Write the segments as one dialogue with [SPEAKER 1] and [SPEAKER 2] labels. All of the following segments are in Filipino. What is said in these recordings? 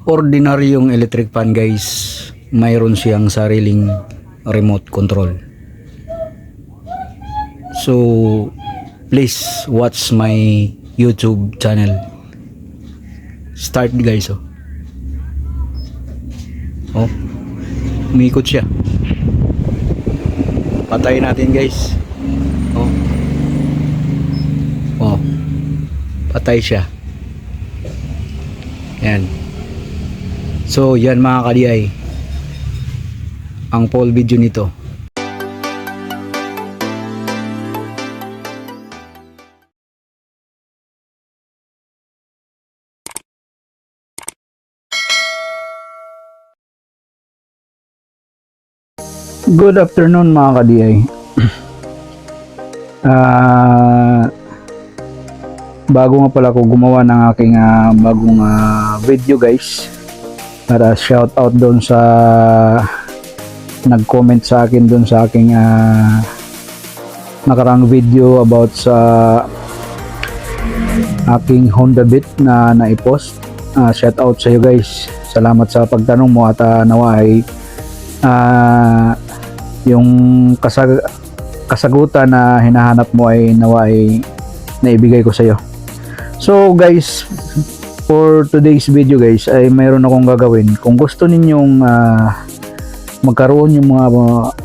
[SPEAKER 1] ordinaryong electric fan guys, mayroon siyang sariling remote control. So please watch my YouTube channel. Start guys. Oh, umikot siya. Patayin natin guys. Oh, patay siya. Yan. So yan mga ka-DI, ang full video nito. Good afternoon mga ka-DI. Bago nga pala ako gumawa ng aking bagong video guys, para shout out doon sa nag-comment sa akin doon sa aking nakarang video about sa aking Honda Beat na naipost. Shout out sa iyo guys, salamat sa pagtanong mo at nawa ay yung kasagutan na hinahanap mo ay nawa ay naibigay ko sa iyo. So guys, for today's video guys ay mayroon akong gagawin. Kung gusto ninyong magkaroon yung mga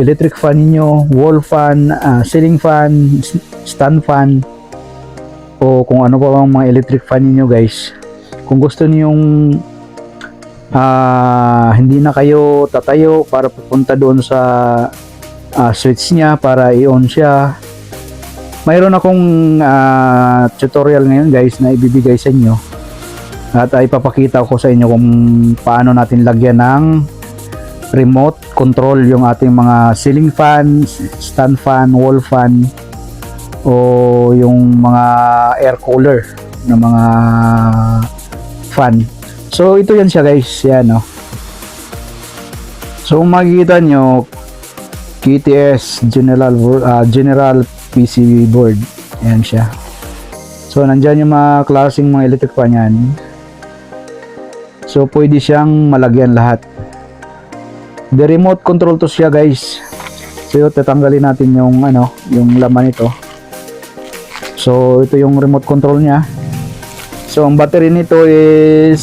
[SPEAKER 1] electric fan ninyo, wall fan, ceiling fan, stand fan, o kung ano pa bang mga electric fan ninyo guys, kung gusto ninyong hindi na kayo tatayo para pupunta doon sa switch niya para i-on siya, mayroon akong tutorial ngayon guys na ibibigay sa inyo at ipapakita ko sa inyo kung paano natin lagyan ng remote control yung ating mga ceiling fan, stand fan, wall fan, o yung mga air cooler na mga fan. So ito yan siya guys, yan no. So makikita nyo, KTS General PCB board, yan siya. So nandyan yung mga klaseng mga electric fan yan. So pwede siyang malagyan lahat. The remote control to siya guys. So yun, tatanggalin natin yung yung laman nito. So ito yung remote control niya. So ang battery nito is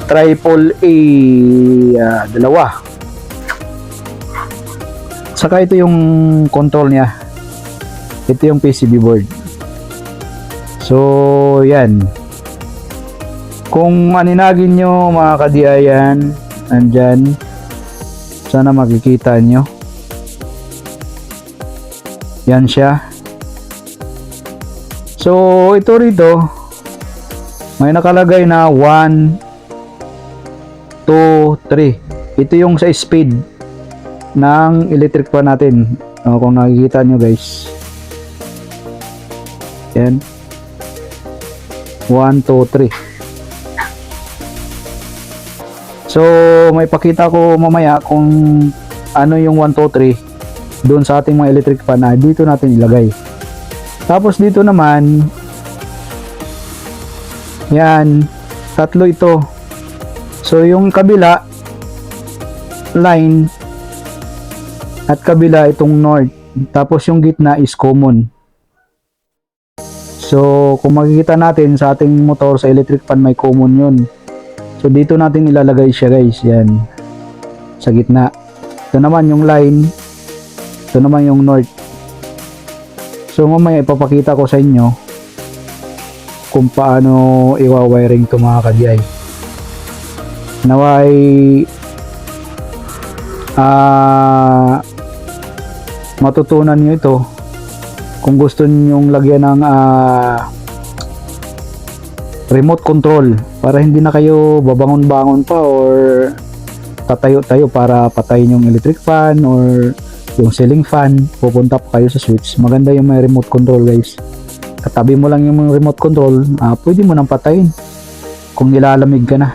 [SPEAKER 1] AAA dalawa. Saka ito yung control niya. Ito yung PCB board. So yan. Kung aninagin nyo mga kadiayan, andyan, sana makikita nyo, yan siya. So ito rito may nakalagay na 1, 2, 3. Ito yung sa speed ng electric fan natin. Kung nakikita nyo guys, yan, 1, 2, 3. So may pakita ko mamaya kung ano yung 1, 2, 3 doon sa ating mga electric fan na dito natin ilagay. Tapos dito naman, yan, tatlo ito. So yung kabila line at kabila itong north, tapos yung gitna is common. So kung makikita natin sa ating motor sa electric fan, may common yun. So dito natin ilalagay siya guys, yan, sa gitna. Ito naman yung line, ito naman yung north. So mamaya ipapakita ko sa inyo kung paano i-wiring to mga ka-DI. Naway matutunan nyo ito kung gusto ninyong lagyan ng remote control para hindi na kayo babangon-bangon pa or tatayo-tayo para patayin yung electric fan or yung ceiling fan, pupunta pa kayo sa switch. Maganda yung may remote control guys. Katabi mo lang yung remote control, pwede mo nang patayin kung nilalamig ka na.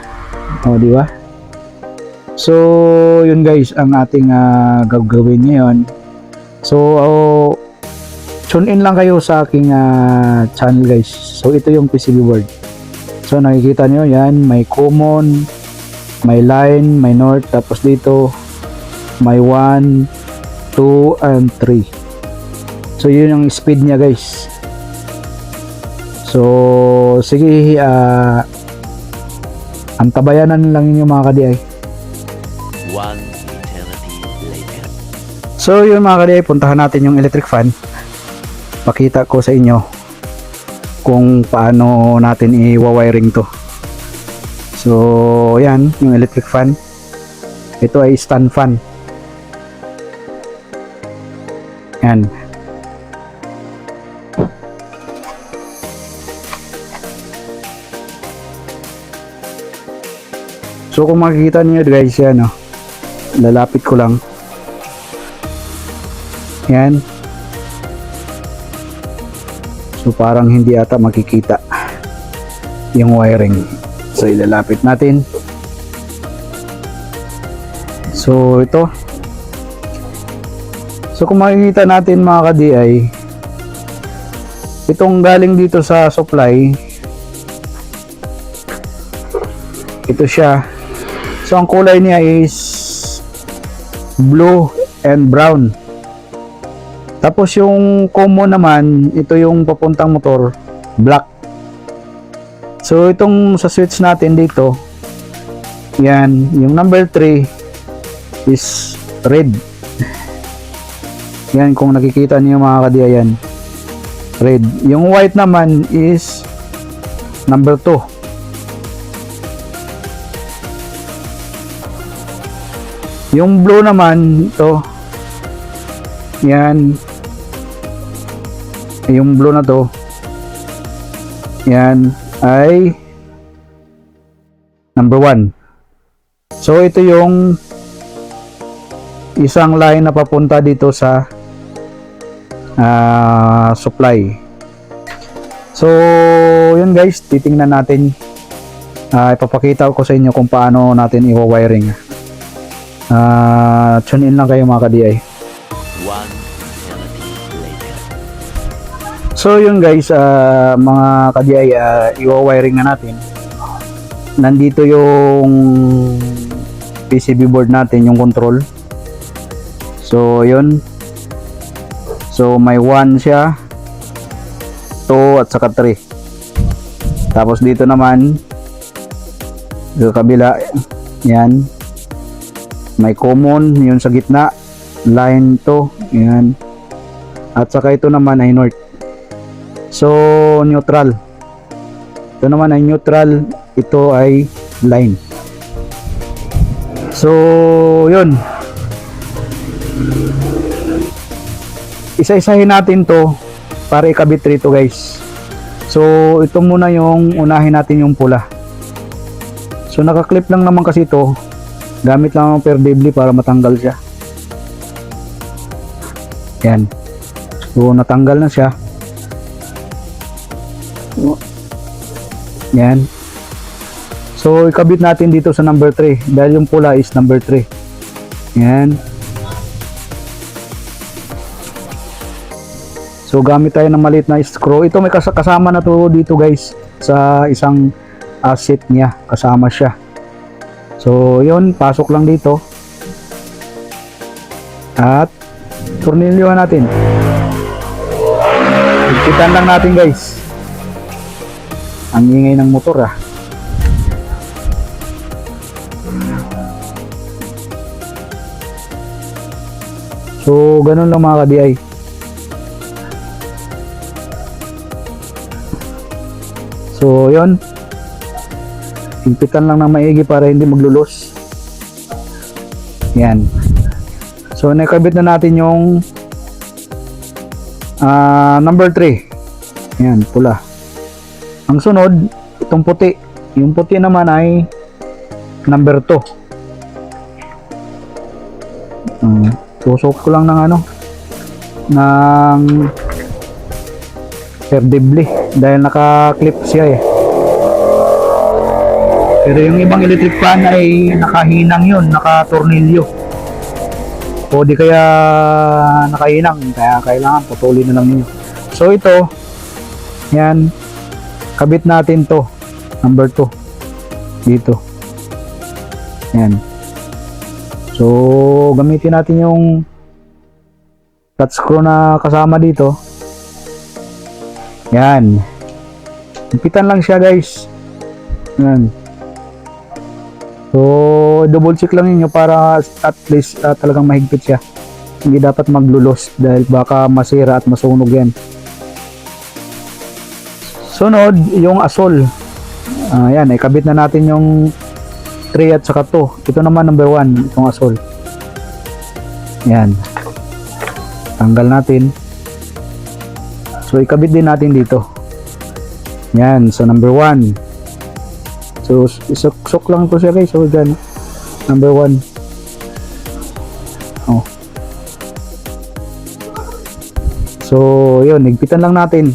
[SPEAKER 1] O, di ba? So, yun guys ang ating gagawin ngayon. So, tune in lang kayo sa aking channel guys. So, ito yung PCB board. So nakikita nyo yan, may common, may line, may north, tapos dito may 1, 2, and 3. So yun yung speed niya guys. So sige, antabayanan lang yun yung mga ka-DI.
[SPEAKER 2] One eternity later.
[SPEAKER 1] So yun mga ka-DI, puntahan natin yung electric fan. Pakita ko sa inyo kung paano natin i-wiring to. So yan yung electric fan. Ito ay stand fan. Yan. So kung makikita niyo guys, yan oh. Lalapit ko lang. Yan. So parang hindi ata makikita yung wiring. So ilalapit natin. So ito. So kung makikita natin mga ka-DI, itong galing dito sa supply, ito siya. So ang kulay niya is blue and brown. Tapos yung common naman, ito yung papuntang motor, black. So itong sa switch natin dito, yan, yung number 3 is red. Yan, kung nakikita niyo mga ka-DI, yan, red. Yung white naman is number 2. Yung blue naman, ito, yan, yung blue na to, yan, ay number 1. So ito yung isang line na papunta dito sa supply. So yun guys, titingnan natin. Ipapakita ko sa inyo kung paano natin i-wiring. Tune in lang kayo mga ka-DI.
[SPEAKER 2] One eternity later.
[SPEAKER 1] So yun guys, mga ka-DI, i-wiring na natin. Nandito yung PCB board natin, yung control. So yun. So may 1 siya, 2 at saka 3. Tapos dito naman sa kabila, yan, may common, yun sa gitna, line to, yan, at saka ito naman ay north. So neutral, ito naman ay neutral, ito ay line. So yun, isa-isahin natin to para ikabit rito guys. So ito muna yung unahin natin, yung pula. So naka-clip lang naman kasi ito, gamit lang ang perdibli para matanggal siya. Yan. So natanggal na siya. Yan. So ikabit natin dito sa number 3 dahil yung pula is number 3. Yan. So gamit tayo ng maliit na screw. Ito may kasama na to dito guys, sa isang set niya, kasama siya. So yun, pasok lang dito at tornilyohan natin. Ipitan lang natin guys. Ang ingay ng motor So ganun lang mga ka-DI. So yun, higpitan lang ng maigi para hindi maglulos. Yan. So nakabit na natin yung number 3. Yan, pula. Ang sunod, itong puti. Yung puti naman ay number 2. Susok ko lang ng ng perdibli dahil naka-clip siya Pero yung ibang electric fan ay nakahinang yun, naka-tornilyo. O di kaya nakahinang, kaya kailangan putulin na lang yun. So ito, yan, kabit natin to. number 2 dito. Yan. So gamitin natin yung flat screw na kasama dito. Yan. Higpitan lang siya guys. Yan. So double check lang niyo para at least talagang mahigpit siya. Hindi dapat maglulos dahil baka masira at masunog yan. Sunod yung asol. Yan, ikabit na natin yung 3 at saka 2. Ito naman number 1, itong asol. Yan. Tanggal natin. So ikabit din natin dito. Yan, so number 1. So isok lang to siya guys. So dyan, number 1. Oh. So yun, higpitan lang natin.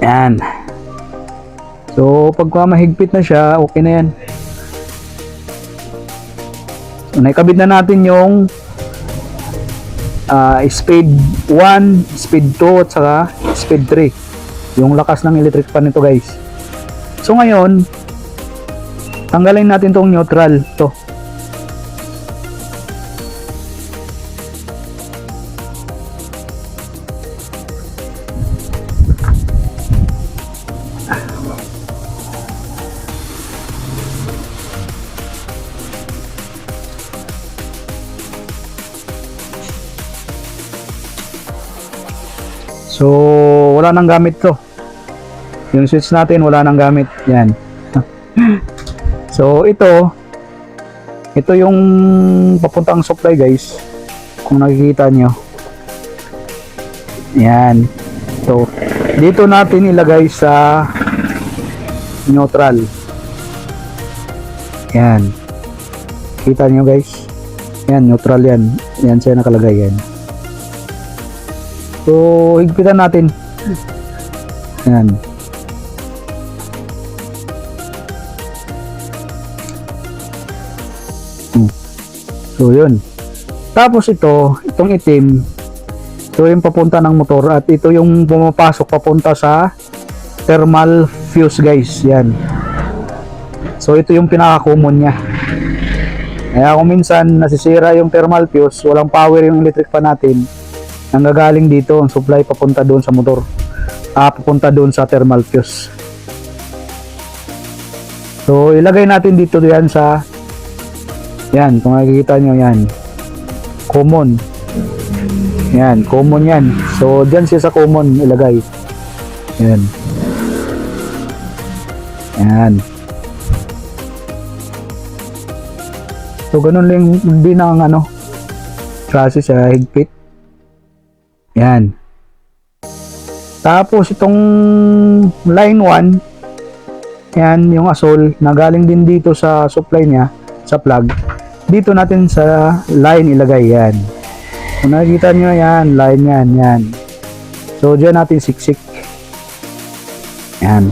[SPEAKER 1] Yan. So pagka mahigpit na siya, okay na yan. So naikabit na natin yung speed 1, speed 2 at saka speed 3. Yung lakas ng electric fan nito guys. So ngayon, tanggalin natin tong neutral to. So wala nang gamit to. Yung switch natin wala nang gamit. Yan. So ito yung papuntang supply guys. Kung nakikita nyo. Yan. So dito natin ilagay sa neutral. Yan. Kita nyo guys. Yan, neutral yan. Yan siya nakalagay yan. So, higpitan natin. Yan. So, yun. Tapos itong itim, ito yung papunta ng motor at ito yung pumapasok papunta sa thermal fuse guys. Yan. So, ito yung pinaka-common niya. Kaya kung minsan nasisira yung thermal fuse, walang power yung electric fan natin, nanggagaling dito ang supply papunta doon sa motor, papunta doon sa thermal fuse. So ilagay natin dito yan sa yan, kung nakikita nyo yan, common. Yan, common yan. So dyan siya sa common ilagay. Yan. Yan. So ganun lang din ang chassis sa higpit. Yan. Tapos itong line 1, yan yung asol na galing din dito sa supply niya, sa plug. Dito natin sa line ilagay yan. Kung nakikita nyo yan, line yan, yan. So dyan natin siksik. Yan.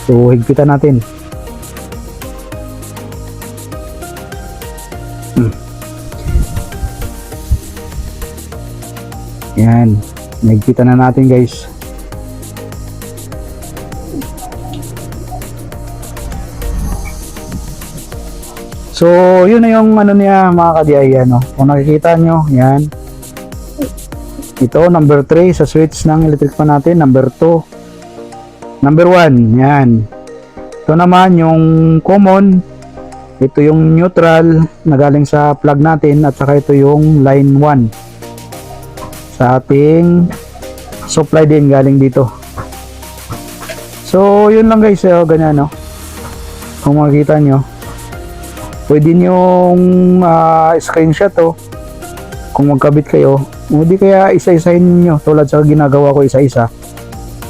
[SPEAKER 1] So higpitan natin. Yan, nagkita na natin guys. So yun na yung niya mga ka-DIY. Kung nakikita nyo, yan. Ito number 3 sa switch ng electric fan natin, number 2, number 1, yan. Ito naman yung common, ito yung neutral na galing sa plug natin at saka ito yung line 1 sa ating supply din galing dito. So yun lang guys, ganyan kung makikita nyo, pwede nyong screenshot kung magkabit kayo, o di kaya isa-isahin nyo tulad sa ginagawa ko isa-isa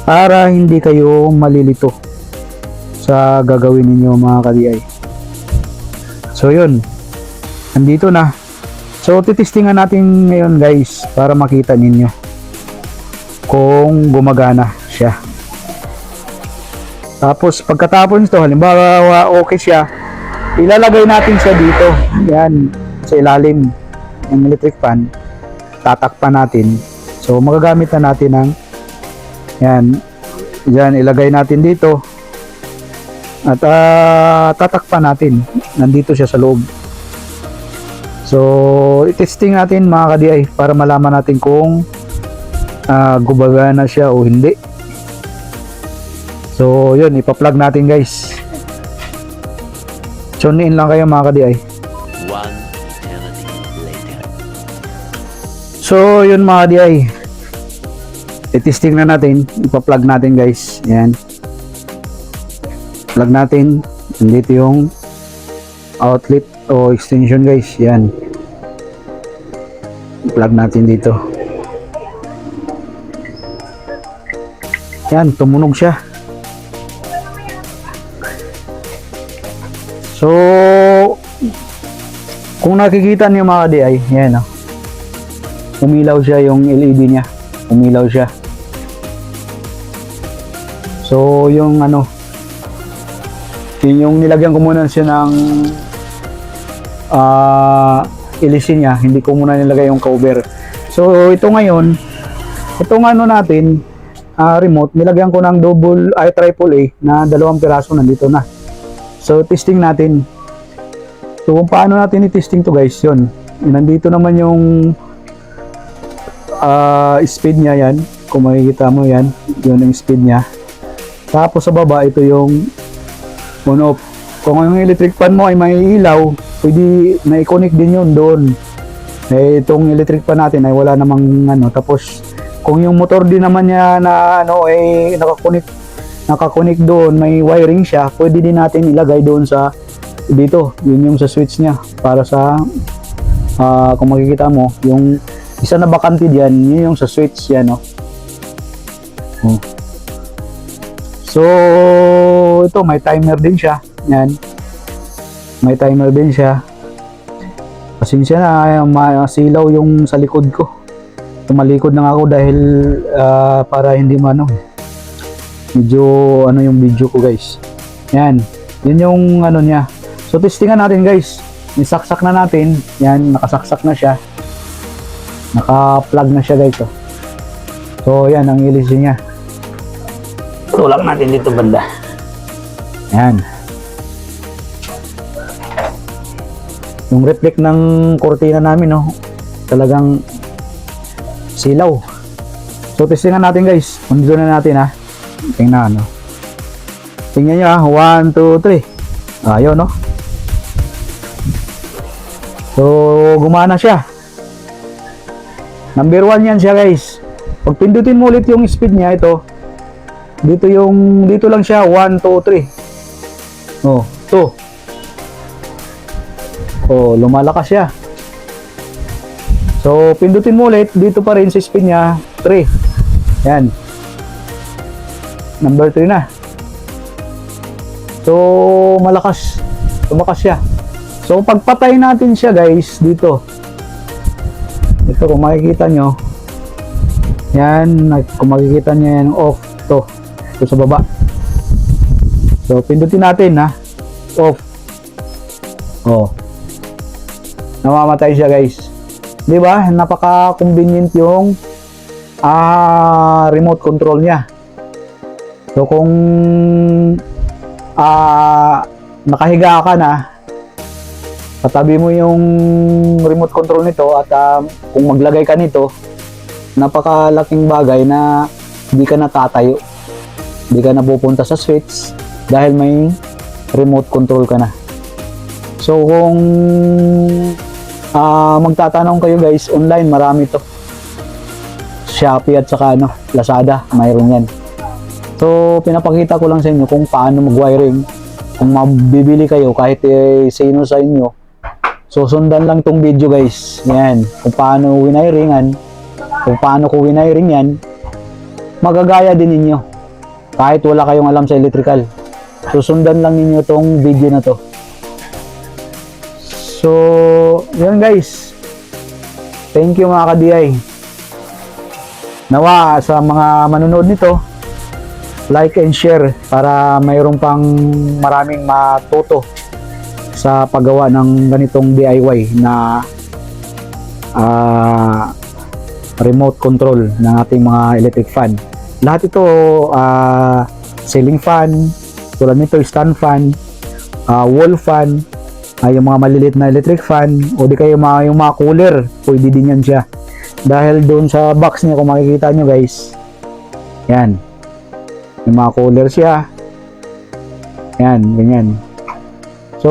[SPEAKER 1] para hindi kayo malilito sa gagawin ninyo mga ka-DI. So yun, nandito na. So titistingan natin ngayon guys para makita ninyo kung gumagana siya. Tapos pagkatapos nito, halimbawa okay siya, ilalagay natin siya dito, yan, sa ilalim. ng electric fan, tatakpan natin. So magagamit na natin ng yan, ilagay natin dito at tatakpan natin. Nandito siya sa loob. So i-testing natin mga ka-DI para malaman natin kung gumagana siya o hindi. So yun, ipa-plug natin guys. Tune in lang kayo mga ka-DI.
[SPEAKER 2] One eternity later.
[SPEAKER 1] So yun mga ka-DI, i-testing na natin, ipa-plug natin guys. Yan, plug natin. Dito yung outlet o extension guys. Yan, plug natin dito. Yan, tumunog siya. So kung nakikita niyo mga ka-DI, yan o, umilaw siya yung LED niya, umilaw siya. So yung ano, yung nilagyan ko muna siya ng ilisin niya, hindi ko muna nilagay yung cover. So ito ngayon, itong ano natin, remote, nilagyan ko ng triple A na 2 piraso, nandito na. So testing natin. So kung paano natin i-testing to guys, yun, nandito naman yung speed niya. Yan, kung makikita mo, yan, yun yung speed niya. Tapos sa baba, ito yung on off. Kung yung electric fan mo ay may ilaw, pwede na i-connect din yun doon. Eh itong electric fan natin ay wala namang ano. Tapos kung yung motor din naman niya na ano ay nakakonect doon, may wiring siya, pwede din natin ilagay doon sa dito. Yun yung sa switch niya para sa kung makikita mo, yung isa na bakante diyan, yun yung sa switch yan, no. So ito may timer din siya. Yan, may timer din siya. Pasensya na, masilaw yung sa likod ko. Tumalikod na ako dahil para hindi medyo ano yung video ko guys. Yan, yun yung ano niya. So testingan natin guys, nisaksak na natin. Yan, nakasaksak na siya, naka-plug na siya guys. So yan ang ilis niya. Tulak natin dito banda. Yan, yung reflect ng kortina namin, no, talagang silaw. So testingan natin guys, undo na natin ha. Tingnan, no, tingnan nyo ha, 1, 2, 3. Ayun, no. So gumana siya. Number 1 yan siya guys. Pag pindutin mo ulit yung speed niya, ito dito lang siya, 1, 2, 3. Oh, 2. Oh, lumalakas siya. So pindutin mo ulit, dito pa rin sa speed niya, 3. Yan, number 3 na. So lumakas siya. So pagpatay natin siya guys, dito, ito kung makikita nyo, yan, kung makikita nyo yan, off to sa baba. So pindutin natin ha, off. Oh, namamatay siya guys. Di ba? Napaka-convenient yung remote control niya. So kung nakahiga ka na, patabi mo yung remote control nito at kung maglagay ka nito, napakalaking bagay na hindi ka natatayo, hindi ka na pupunta sa switch dahil may remote control ka na. So kung magtatanong kayo guys, online marami to, Shopee at saka Lazada, mayroon yan. So pinapakita ko lang sa inyo kung paano mag-wiring. Kung mabibili kayo kahit sino sa inyo, so sundan lang tong video guys. Yan, kung paano winiringan, kung paano ko winiring yan, magagaya din ninyo kahit wala kayong alam sa electrical. So sundan lang ninyo tong video na to. So yun guys, thank you mga ka-DI. Nawa sa mga manonood nito, like and share para mayroon pang maraming matuto sa paggawa ng ganitong DIY na remote control ng ating mga electric fan. Lahat ito ceiling fan, tulad nito stand fan, wall fan, yung mga maliliit na electric fan, o di kayo yung mga cooler, pwede din yan siya. Dahil doon sa box niya, kung makikita nyo guys, yan, yung mga cooler siya, yan, ganyan. So,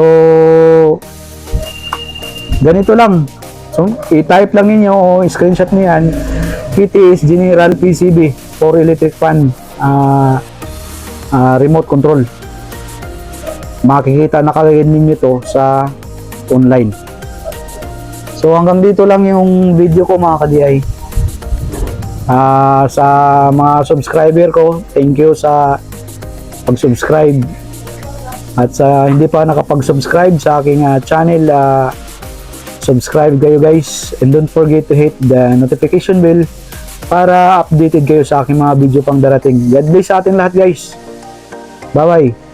[SPEAKER 1] ganito lang. So, i-type lang ninyo o screenshot niyo yan. PTS General PCB for electric fan remote control. Makikita nakalagay ninyo to sa online. So hanggang dito lang yung video ko mga ka-DI. Sa mga subscriber ko, thank you sa pag-subscribe. At sa hindi pa nakapag-subscribe sa aking channel, subscribe kayo guys. And don't forget to hit the notification bell para updated kayo sa aking mga video pang darating. God bless sa ating lahat guys. Bye bye.